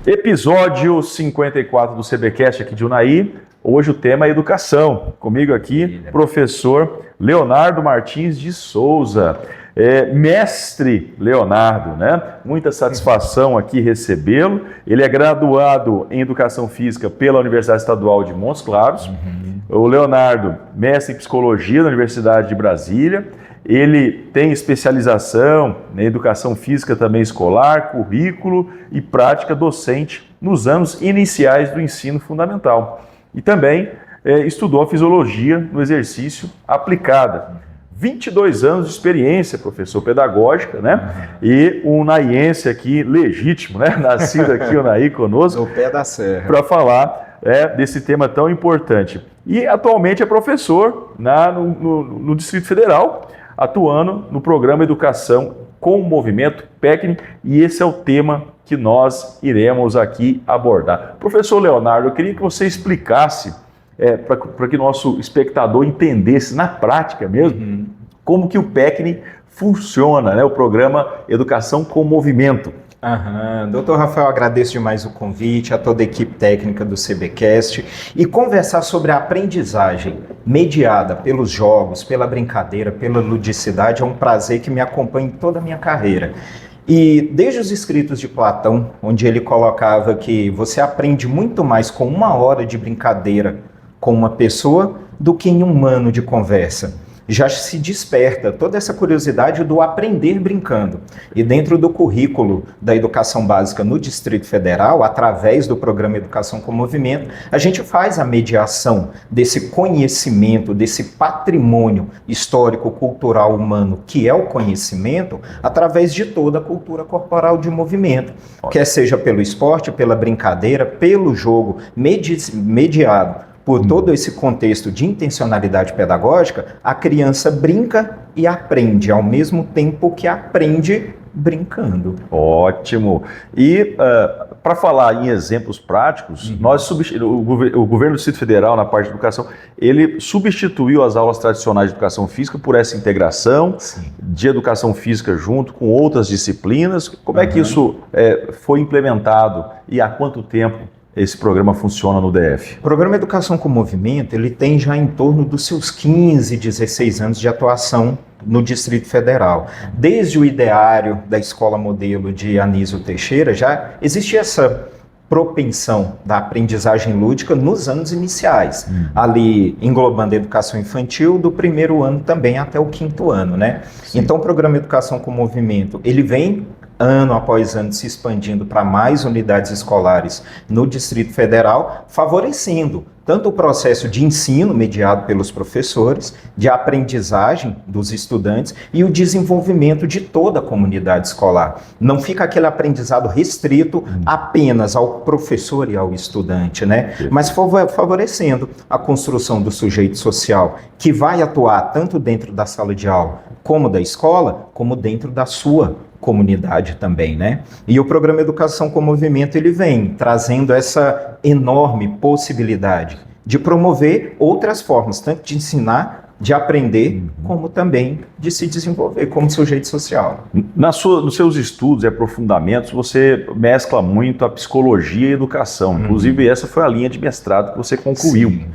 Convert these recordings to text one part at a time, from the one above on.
Episódio 54 do CBcast aqui de Unai. Hoje o tema é educação. Comigo aqui, professor Leonardo Martins de Souza. Mestre Leonardo, né? Muita satisfação aqui recebê-lo. Ele é graduado em Educação Física pela Universidade Estadual de Montes Claros. O Leonardo, mestre em Psicologia da Universidade de Brasília. Ele tem especialização em Educação Física também escolar, currículo e prática docente nos anos iniciais do ensino fundamental. E também estudou a Fisiologia no Exercício Aplicada. 22 anos de experiência, professor pedagógica, né? E um unaiense aqui legítimo, né? Nascido aqui, Unai, conosco. Do pé da serra. Para falar desse tema tão importante. E atualmente é professor no Distrito Federal, atuando no programa Educação com Movimento, PECN, e esse é o tema que nós iremos aqui abordar. Professor Leonardo, eu queria que você explicasse, para que nosso espectador entendesse na prática mesmo, como que o PECN funciona, né? O programa Educação com Movimento. Doutor Rafael, agradeço demais o convite, a toda a equipe técnica do CBcast, e conversar sobre a aprendizagem mediada pelos jogos, pela brincadeira, pela ludicidade, é um prazer que me acompanha em toda a minha carreira. E desde os escritos de Platão, onde ele colocava que você aprende muito mais com 1 hora de brincadeira com uma pessoa do que em 1 ano de conversa. Já se desperta toda essa curiosidade do aprender brincando. E dentro do currículo da educação básica no Distrito Federal, através do programa Educação com Movimento, a gente faz a mediação desse conhecimento, desse patrimônio histórico, cultural, humano, que é o conhecimento, através de toda a cultura corporal de movimento. Quer seja pelo esporte, pela brincadeira, pelo jogo mediado por todo esse contexto de intencionalidade pedagógica, a criança brinca e aprende, ao mesmo tempo que aprende brincando. Ótimo! E para falar em exemplos práticos, o governo do Distrito Federal, na parte de educação, ele substituiu as aulas tradicionais de educação física por essa integração de educação física junto com outras disciplinas. Como é que isso foi implementado e há quanto tempo esse programa funciona no DF? O programa Educação com Movimento, ele tem já em torno dos seus 15, 16 anos de atuação no Distrito Federal. Desde o ideário da Escola Modelo de Anísio Teixeira, já existia essa propensão da aprendizagem lúdica nos anos iniciais, ali englobando a educação infantil do 1º ano também até o 5º ano, né? Então o programa Educação com Movimento, ele vem ano após ano se expandindo para mais unidades escolares no Distrito Federal, favorecendo tanto o processo de ensino mediado pelos professores, de aprendizagem dos estudantes e o desenvolvimento de toda a comunidade escolar. Não fica aquele aprendizado restrito apenas ao professor e ao estudante, né? Mas favorecendo a construção do sujeito social, que vai atuar tanto dentro da sala de aula como da escola, como dentro da sua comunidade também, né? E o programa Educação com Movimento, ele vem trazendo essa enorme possibilidade de promover outras formas, tanto de ensinar, de aprender, como também de se desenvolver como sujeito social. Nos seus estudos e aprofundamentos, você mescla muito a psicologia e a educação. Inclusive, essa foi a linha de mestrado que você concluiu. Sim.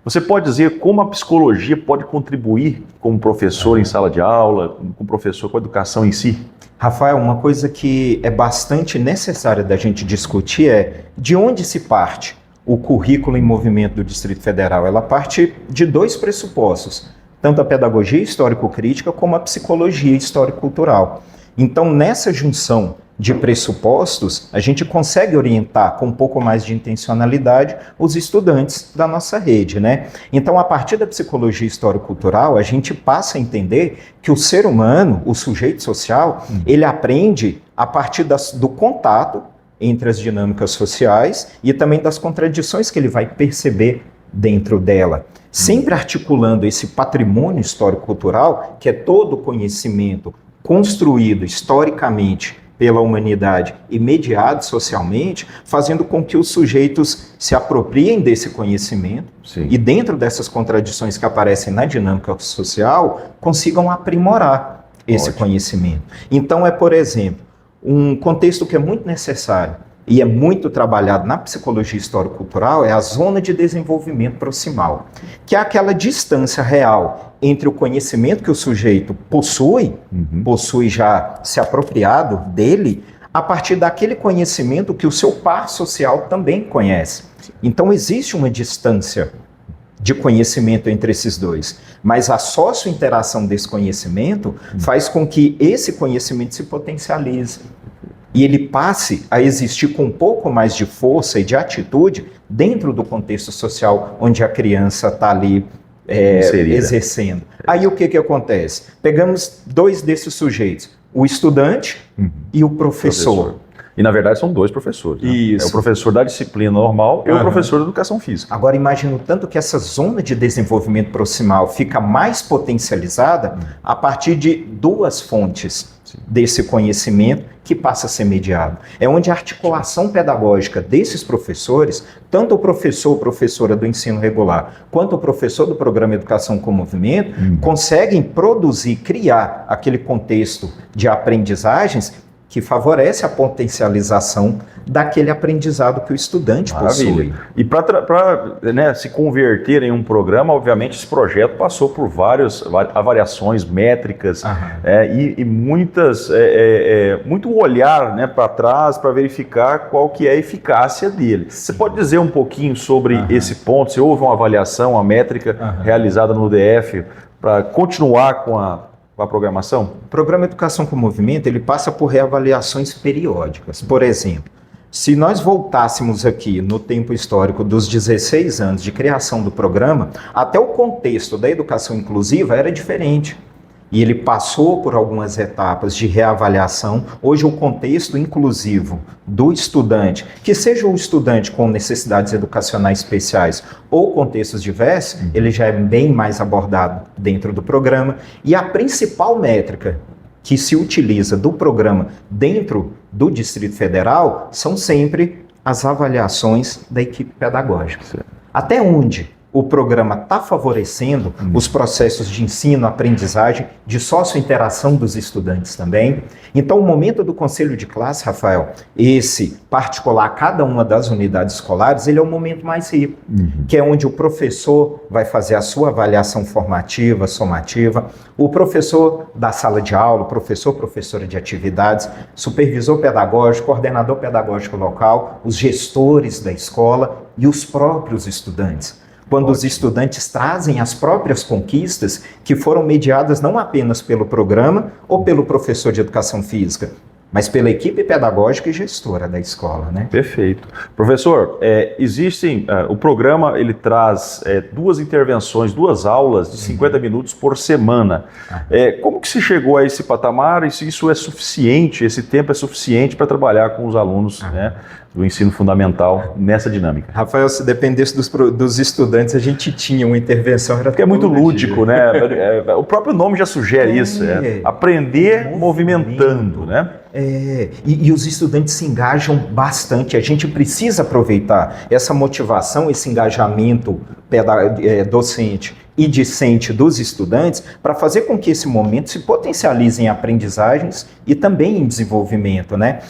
Você pode dizer como a psicologia pode contribuir como professor em sala de aula, como professor com a educação em si? Rafael, uma coisa que é bastante necessária da gente discutir é de onde se parte o currículo em movimento do Distrito Federal. Ela parte de 2 pressupostos, tanto a pedagogia histórico-crítica como a psicologia histórico-cultural. Então, nessa junção de pressupostos, a gente consegue orientar com um pouco mais de intencionalidade os estudantes da nossa rede, né? Então, a partir da psicologia histórico-cultural, a gente passa a entender que o ser humano, o sujeito social, ele aprende a partir do contato entre as dinâmicas sociais e também das contradições que ele vai perceber dentro dela. Sempre articulando esse patrimônio histórico-cultural, que é todo o conhecimento construído historicamente pela humanidade e mediado socialmente, fazendo com que os sujeitos se apropriem desse conhecimento e dentro dessas contradições que aparecem na dinâmica social, consigam aprimorar esse conhecimento. Então por exemplo, um contexto que é muito necessário e é muito trabalhado na psicologia histórico-cultural, é a zona de desenvolvimento proximal, que é aquela distância real entre o conhecimento que o sujeito possui já se apropriado dele, a partir daquele conhecimento que o seu par social também conhece. Então existe uma distância de conhecimento entre esses dois, mas a sócio-interação desse conhecimento faz com que esse conhecimento se potencialize e ele passe a existir com um pouco mais de força e de atitude dentro do contexto social onde a criança está ali exercendo. Aí o que acontece? Pegamos dois desses sujeitos, o estudante e o professor. E, na verdade, são dois professores. Né? Isso. É o professor da disciplina normal e o professor da educação física. Agora, imagino tanto que essa zona de desenvolvimento proximal fica mais potencializada a partir de duas fontes desse conhecimento que passa a ser mediado. É onde a articulação pedagógica desses professores, tanto o professor ou professora do ensino regular, quanto o professor do programa Educação com Movimento, conseguem produzir, criar aquele contexto de aprendizagens que favorece a potencialização daquele aprendizado que o estudante possui. E para se converter em um programa, obviamente esse projeto passou por várias avaliações métricas e muito olhar para trás para verificar qual que é a eficácia dele. Você pode dizer um pouquinho sobre esse ponto? Se houve uma avaliação, uma métrica realizada no DF para continuar com a programação? O programa Educação com Movimento, ele passa por reavaliações periódicas. Por exemplo, se nós voltássemos aqui no tempo histórico dos 16 anos de criação do programa, até o contexto da educação inclusiva era diferente. E ele passou por algumas etapas de reavaliação. Hoje o contexto inclusivo do estudante, que seja o estudante com necessidades educacionais especiais ou contextos diversos, ele já é bem mais abordado dentro do programa. E a principal métrica que se utiliza do programa dentro do Distrito Federal são sempre as avaliações da equipe pedagógica. Até onde o programa está favorecendo os processos de ensino, aprendizagem, de sócio-interação dos estudantes também. Então, o momento do conselho de classe, Rafael, esse particular, cada uma das unidades escolares, ele é o momento mais rico, que é onde o professor vai fazer a sua avaliação formativa, somativa, o professor da sala de aula, o professor, professora de atividades, supervisor pedagógico, coordenador pedagógico local, os gestores da escola e os próprios estudantes. Quando os estudantes trazem as próprias conquistas que foram mediadas não apenas pelo programa ou pelo professor de educação física, mas pela equipe pedagógica e gestora da escola, né? Perfeito. Professor, o programa ele traz duas intervenções, duas aulas de 50 minutos por semana. Como que se chegou a esse patamar e se isso é suficiente, esse tempo é suficiente para trabalhar com os alunos do ensino fundamental nessa dinâmica? Rafael, se dependesse dos estudantes, a gente tinha uma intervenção. Porque é muito lúdico, né? O próprio nome já sugere isso, aprender movimentando, né? E os estudantes se engajam bastante. A gente precisa aproveitar essa motivação, esse engajamento docente e discente dos estudantes para fazer com que esse momento se potencialize em aprendizagens e também em desenvolvimento, né?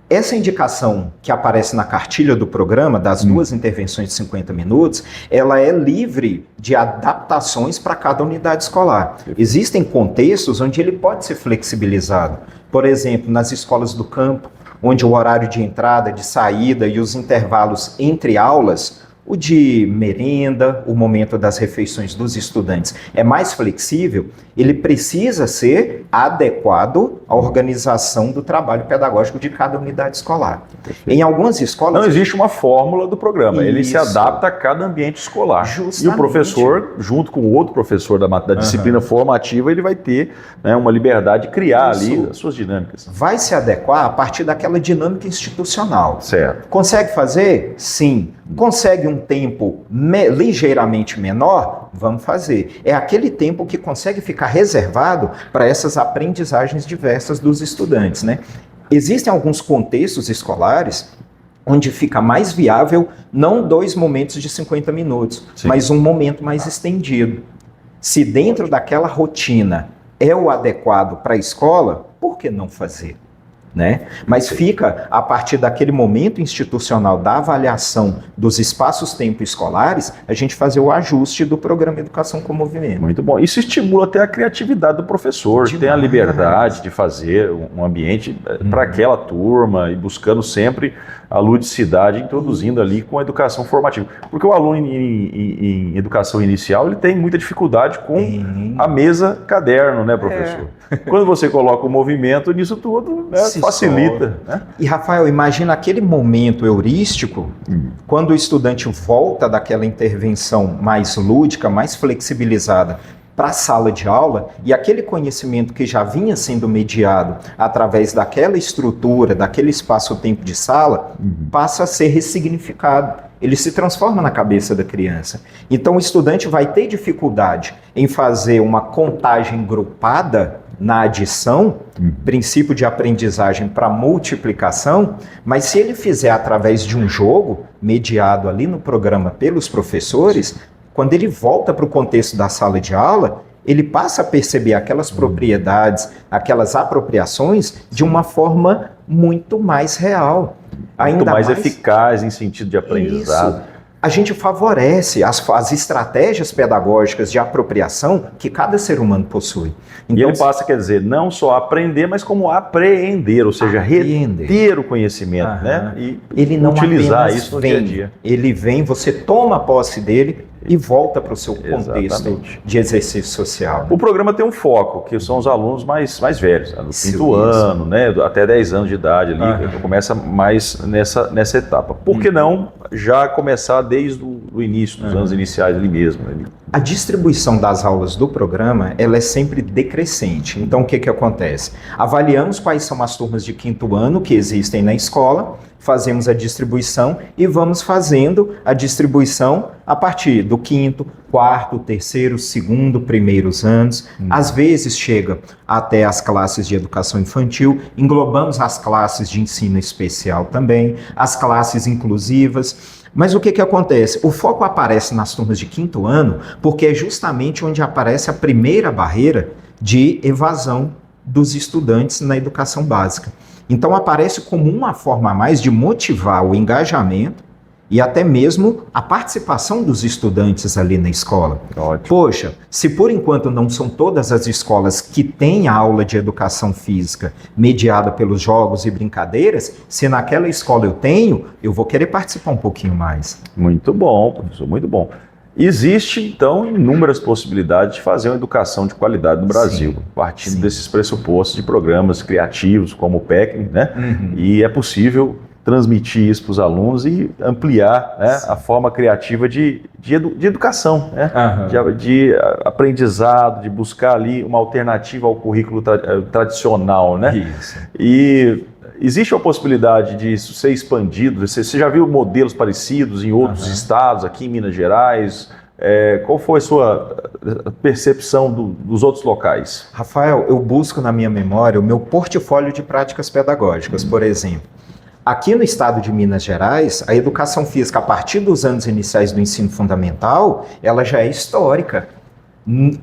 Essa indicação que aparece na cartilha do programa, das duas intervenções de 50 minutos, ela é livre de adaptações para cada unidade escolar. Existem contextos onde ele pode ser flexibilizado. Por exemplo, nas escolas do campo, onde o horário de entrada, de saída e os intervalos entre aulas, o de merenda, o momento das refeições dos estudantes é mais flexível, ele precisa ser adequado à organização do trabalho pedagógico de cada unidade escolar. Perfeito. Em algumas escolas... Não existe uma fórmula do programa, ele se adapta a cada ambiente escolar. Justamente. E o professor, junto com o outro professor da disciplina formativa, ele vai ter uma liberdade de criar ali as suas dinâmicas. Vai se adequar a partir daquela dinâmica institucional. Certo. Consegue fazer? Sim. Consegue um tempo ligeiramente menor? Vamos fazer. É aquele tempo que consegue ficar reservado para essas aprendizagens diversas dos estudantes, né? Existem alguns contextos escolares onde fica mais viável não 2 momentos de 50 minutos, mas um momento mais estendido. Se dentro daquela rotina é o adequado para a escola, por que não fazer? né? Mas fica, a partir daquele momento institucional da avaliação dos espaços-tempo escolares, a gente fazer o ajuste do programa Educação com Movimento. Muito bom. Isso estimula até a criatividade do professor, que tem a liberdade de fazer um ambiente para aquela turma e buscando sempre a ludicidade, introduzindo ali com a educação formativa. Porque o aluno em educação inicial, ele tem muita dificuldade com a mesa caderno, né, professor? Quando você coloca o movimento nisso tudo, né, facilita. Né? E, Rafael, imagina aquele momento heurístico, quando o estudante volta daquela intervenção mais lúdica, mais flexibilizada, para a sala de aula, e aquele conhecimento que já vinha sendo mediado através daquela estrutura, daquele espaço-tempo de sala, passa a ser ressignificado. Ele se transforma na cabeça da criança. Então o estudante vai ter dificuldade em fazer uma contagem grupada na adição, princípio de aprendizagem para multiplicação, mas se ele fizer através de um jogo, mediado ali no programa pelos professores, quando ele volta para o contexto da sala de aula, ele passa a perceber aquelas propriedades, aquelas apropriações de uma forma muito mais real. Muito mais eficaz em sentido de aprendizado. Isso. A gente favorece as estratégias pedagógicas de apropriação que cada ser humano possui. Então, e ele passa, quer dizer, não só aprender, mas como apreender, ou seja, reter o conhecimento, né? E ele não utilizar isso no dia a dia. Ele vem, você toma posse dele e volta para o seu contexto de exercício social. O programa tem um foco, que são os alunos mais velhos, no quinto ano, né, até 10 anos de idade, ali, começa mais nessa etapa. Por que não já começar desde o início, dos anos iniciais ali mesmo? Né? A distribuição das aulas do programa, ela é sempre decrescente. Então, o que acontece? Avaliamos quais são as turmas de quinto ano que existem na escola, fazemos a distribuição e vamos fazendo a distribuição a partir do quinto, quarto, terceiro, segundo, primeiros anos. Às vezes chega até as classes de educação infantil, englobamos as classes de ensino especial também, as classes inclusivas. Mas o que acontece? O foco aparece nas turmas de quinto ano porque é justamente onde aparece a primeira barreira de evasão dos estudantes na educação básica. Então aparece como uma forma a mais de motivar o engajamento e até mesmo a participação dos estudantes ali na escola. Ótimo. Poxa, se por enquanto não são todas as escolas que têm a aula de educação física mediada pelos jogos e brincadeiras, se naquela escola eu vou querer participar um pouquinho mais. Muito bom, professor, muito bom. Existe, então, inúmeras possibilidades de fazer uma educação de qualidade no Brasil, partindo desses pressupostos de programas criativos, como o PEC, né? E é possível transmitir isso para os alunos e ampliar, né, a forma criativa de educação, né? De aprendizado, de buscar ali uma alternativa ao currículo tradicional, né? Isso. E existe a possibilidade de isso ser expandido? Você já viu modelos parecidos em outros estados, aqui em Minas Gerais? Qual foi a sua percepção dos outros locais? Rafael, eu busco na minha memória o meu portfólio de práticas pedagógicas, por exemplo. Aqui no estado de Minas Gerais, a educação física, a partir dos anos iniciais do ensino fundamental, ela já é histórica.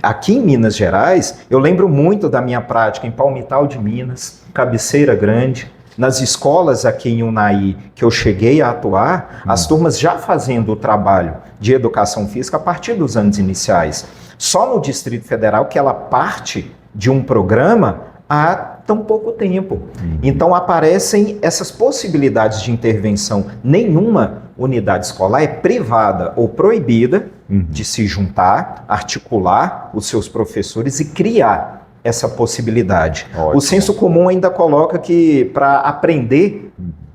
Aqui em Minas Gerais, eu lembro muito da minha prática em Palmital de Minas, Cabeceira Grande, nas escolas aqui em Unai que eu cheguei a atuar, as turmas já fazendo o trabalho de educação física a partir dos anos iniciais. Só no Distrito Federal que ela parte de um programa há tão pouco tempo. Então aparecem essas possibilidades de intervenção. Nenhuma unidade escolar é privada ou proibida de se juntar, articular os seus professores e criar essa possibilidade. Ótimo. O senso comum ainda coloca que para aprender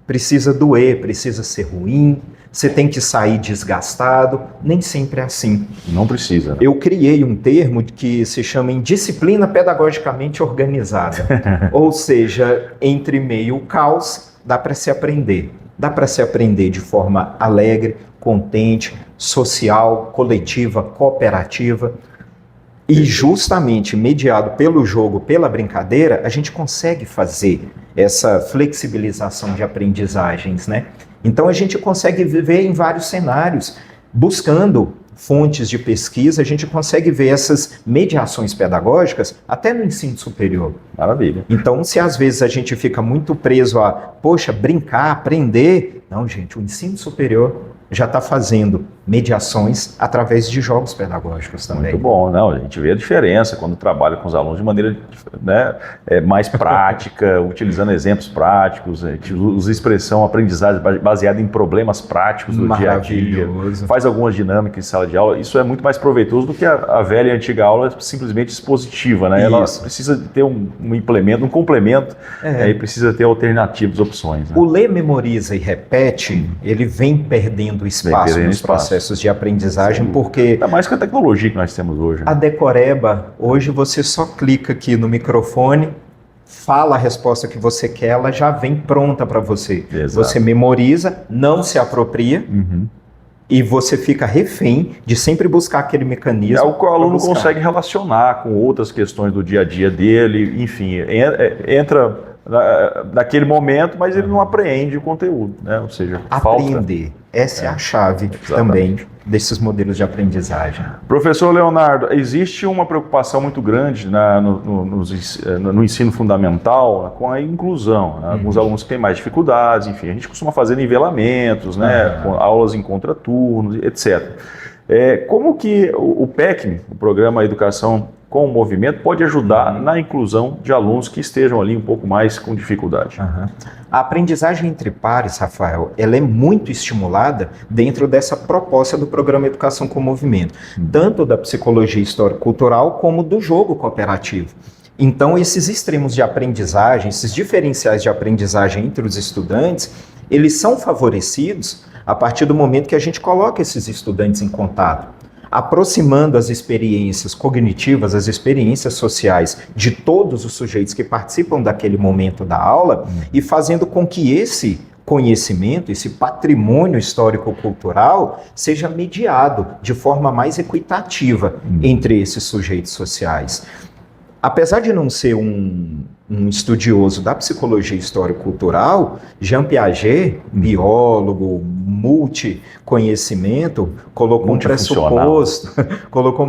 precisa doer, precisa ser ruim, você tem que sair desgastado. Nem sempre é assim. Não precisa. Né? Eu criei um termo que se chama disciplina pedagogicamente organizada. Ou seja, entre meio caos, dá para se aprender. Dá para se aprender de forma alegre, contente, social, coletiva, cooperativa. E justamente mediado pelo jogo, pela brincadeira, a gente consegue fazer essa flexibilização de aprendizagens, né? Então a gente consegue viver em vários cenários, buscando fontes de pesquisa, a gente consegue ver essas mediações pedagógicas até no ensino superior. Maravilha. Então, se às vezes a gente fica muito preso a, poxa, brincar, aprender... Não, gente, o ensino superior já está fazendo mediações através de jogos pedagógicos também. Muito bom, não, a gente vê a diferença quando trabalha com os alunos de maneira, né, mais prática, utilizando exemplos práticos, a gente usa expressão aprendizagem baseada em problemas práticos do dia a dia, faz algumas dinâmicas em sala de aula, isso é muito mais proveitoso do que a velha e antiga aula simplesmente expositiva, né? Ela precisa ter um implemento, um complemento, e precisa ter alternativas, opções. Né? O lê, memoriza e repete, ele vem perdendo espaço nos processos de aprendizagem, porque... Ainda mais com a tecnologia que nós temos hoje. A decoreba, hoje você só clica aqui no microfone, fala a resposta que você quer, ela já vem pronta para você. Exato. Você memoriza, não se apropria, e você fica refém de sempre buscar aquele mecanismo. É o que o aluno consegue relacionar com outras questões do dia a dia dele, enfim, entra naquele momento, mas ele não apreende o conteúdo, né? Ou seja, aprender. Essa é a chave também desses modelos de aprendizagem. Professor Leonardo, existe uma preocupação muito grande no ensino fundamental com a inclusão. Né? Alguns alunos que têm mais dificuldades, enfim, a gente costuma fazer nivelamentos, né? Com aulas em contraturnos, etc. Como que o PECM, o Programa Educação com o Movimento, pode ajudar na inclusão de alunos que estejam ali um pouco mais com dificuldade? A aprendizagem entre pares, Rafael, ela é muito estimulada dentro dessa proposta do Programa Educação com o Movimento, tanto da psicologia histórico-cultural como do jogo cooperativo. Então, esses extremos de aprendizagem, esses diferenciais de aprendizagem entre os estudantes, eles são favorecidos a partir do momento que a gente coloca esses estudantes em contato, aproximando as experiências cognitivas, as experiências sociais de todos os sujeitos que participam daquele momento da aula e fazendo com que esse conhecimento, esse patrimônio histórico-cultural seja mediado de forma mais equitativa entre esses sujeitos sociais. Apesar de não ser um estudioso da psicologia histórico-cultural, Jean Piaget, biólogo, multiconhecimento, colocou um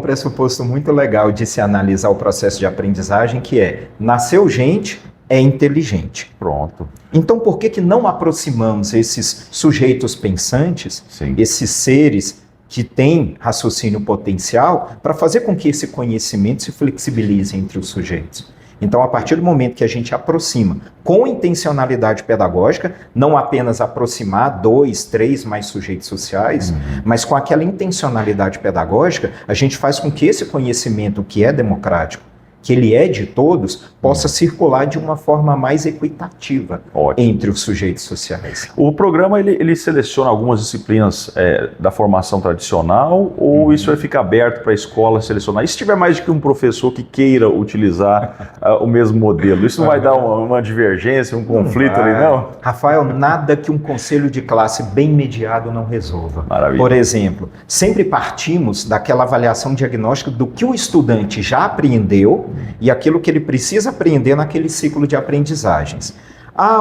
pressuposto muito legal de se analisar o processo de aprendizagem, que é: nasceu gente, é inteligente. Pronto. Então, por que não aproximamos esses sujeitos pensantes, esses seres que têm raciocínio potencial, para fazer com que esse conhecimento se flexibilize entre os sujeitos? Então, a partir do momento que a gente aproxima com intencionalidade pedagógica, não apenas aproximar 2, 3 mais sujeitos sociais, mas com aquela intencionalidade pedagógica, a gente faz com que esse conhecimento que é democrático, que ele é de todos, possa circular de uma forma mais equitativa entre os sujeitos sociais. O programa, ele seleciona algumas disciplinas da formação tradicional, ou isso fica aberto para a escola selecionar? E se tiver mais de que um professor que queira utilizar o mesmo modelo, isso não vai dar uma divergência, um conflito ali, não? Rafael, nada que um conselho de classe bem mediado não resolva. Maravilha. Por exemplo, sempre partimos daquela avaliação diagnóstica do que o estudante já apreendeu e aquilo que ele precisa aprender naquele ciclo de aprendizagens.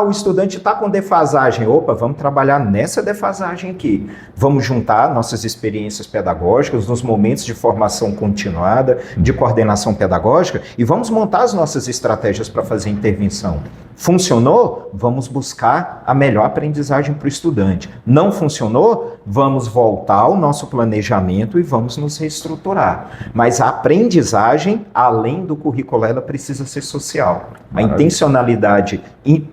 O estudante está com defasagem. Opa, vamos trabalhar nessa defasagem aqui. Vamos juntar nossas experiências pedagógicas nos momentos de formação continuada, de coordenação pedagógica, e vamos montar as nossas estratégias para fazer intervenção. Funcionou? Vamos buscar a melhor aprendizagem para o estudante. Não funcionou? Vamos voltar ao nosso planejamento e vamos nos reestruturar. Mas a aprendizagem, além do currículo, ela precisa ser social. A intencionalidade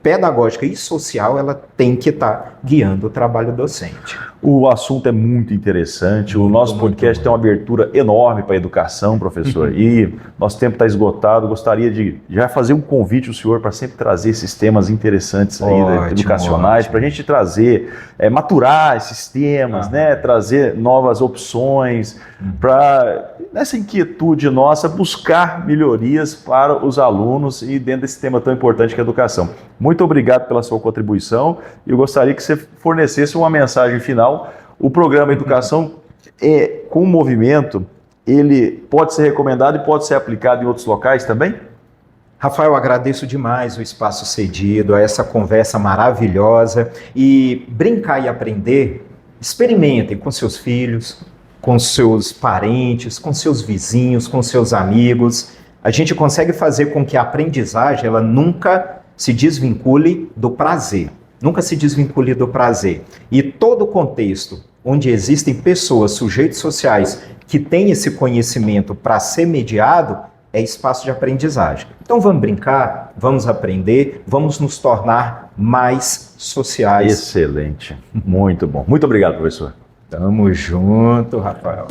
pedagógica e social, ela tem que estar guiando o trabalho docente. O assunto é muito interessante. O nosso podcast tem uma abertura enorme para a educação, professor. E nosso tempo está esgotado. Gostaria de já fazer um convite ao senhor para sempre trazer esses temas interessantes aí, educacionais, para a gente trazer, maturar esses temas, né? Trazer novas opções, para, nessa inquietude nossa, buscar melhorias para os alunos e dentro desse tema tão importante que é a educação. Muito obrigado pela sua contribuição. Eu gostaria que você fornecesse uma mensagem final. O programa Educação com o Movimento, ele pode ser recomendado e pode ser aplicado em outros locais também? Rafael, agradeço demais o espaço cedido, a essa conversa maravilhosa. E brincar e aprender, experimentem com seus filhos, com seus parentes, com seus vizinhos, com seus amigos. A gente consegue fazer com que a aprendizagem ela nunca se desvincule do prazer. Nunca se desvincule do prazer. E todo contexto onde existem pessoas, sujeitos sociais, que têm esse conhecimento para ser mediado, é espaço de aprendizagem. Então vamos brincar, vamos aprender, vamos nos tornar mais sociais. Excelente. Muito bom. Muito obrigado, professor. Tamo junto, Rafael.